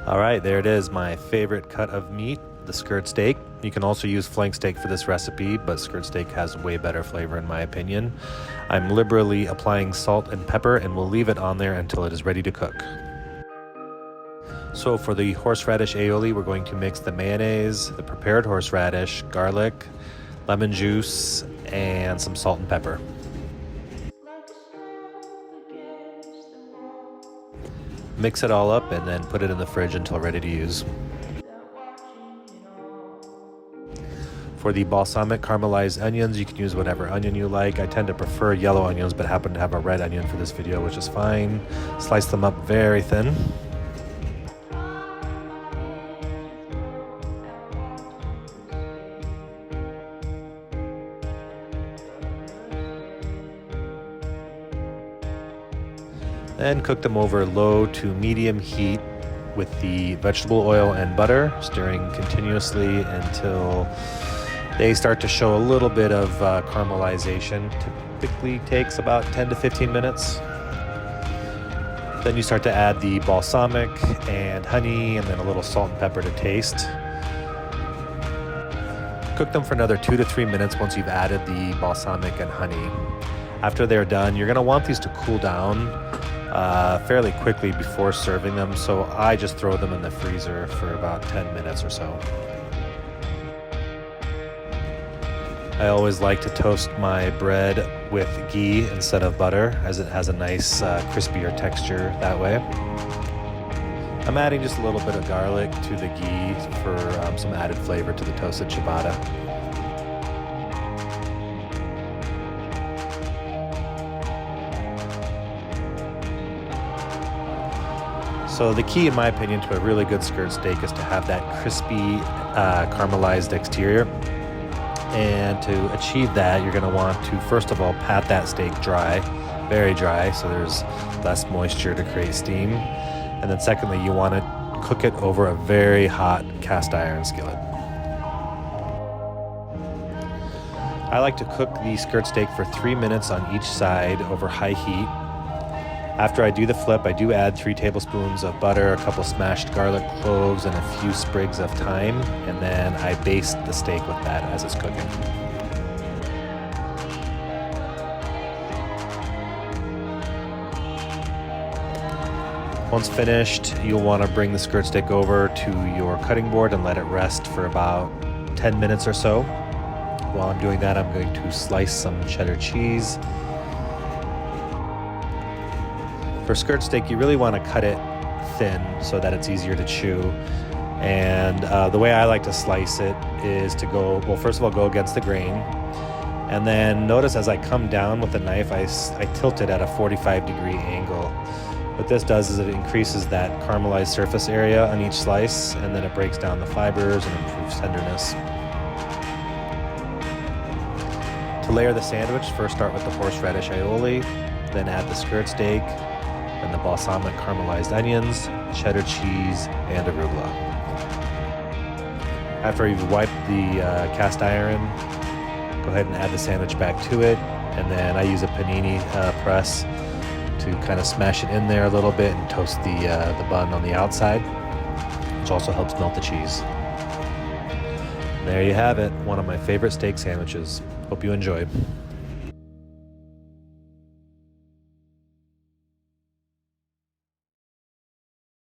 All right, there it is, my favorite cut of meat, the skirt steak. You can also use flank steak for this recipe, but skirt steak has way better flavor in my opinion. I'm liberally applying salt and pepper and will leave it on there until it is ready to cook. So for the horseradish aioli, we're going to mix the mayonnaise, the prepared horseradish, garlic, lemon juice, and some salt and pepper. Mix it all up and then put it in the fridge until ready to use. For the balsamic caramelized onions, you can use whatever onion you like. I tend to prefer yellow onions, but happen to have a red onion for this video, which is fine. Slice them up very thin. Then cook them over low to medium heat with the vegetable oil and butter, stirring continuously until they start to show a little bit of caramelization. Typically takes about 10 to 15 minutes. Then you start to add the balsamic and honey and then a little salt and pepper to taste. Cook them for another 2 to 3 minutes once you've added the balsamic and honey. After they're done, you're gonna want these to cool down fairly quickly before serving them, so I just throw them in the freezer for about 10 minutes or so. I always like to toast my bread with ghee instead of butter, as it has a nice crispier texture that way. I'm adding just a little bit of garlic to the ghee for some added flavor to the toasted ciabatta. So the key, in my opinion, to a really good skirt steak is to have that crispy, caramelized exterior. And to achieve that, you're gonna want to, first of all, pat that steak dry, very dry, so there's less moisture to create steam. And then secondly, you wanna cook it over a very hot cast iron skillet. I like to cook the skirt steak for 3 minutes on each side over high heat. After I do the flip, I do add 3 tablespoons of butter, a couple smashed garlic cloves, and a few sprigs of thyme, and then I baste the steak with that as it's cooking. Once finished, you'll want to bring the skirt steak over to your cutting board and let it rest for about 10 minutes or so. While I'm doing that, I'm going to slice some cheddar cheese. For skirt steak, you really want to cut it thin so that it's easier to chew. And the way I like to slice it is to go, well, first of all, go against the grain. And then notice as I come down with the knife, I tilt it at a 45-degree angle. What this does is it increases that caramelized surface area on each slice, and then it breaks down the fibers and improves tenderness. To layer the sandwich, first start with the horseradish aioli, then add the skirt steak, and the balsamic caramelized onions, cheddar cheese, and arugula. After you've wiped the cast iron, go ahead and add the sandwich back to it, and then I use a panini press to kind of smash it in there a little bit and toast the bun on the outside, which also helps melt the cheese. There you have it, one of my favorite steak sandwiches. Hope you enjoyed.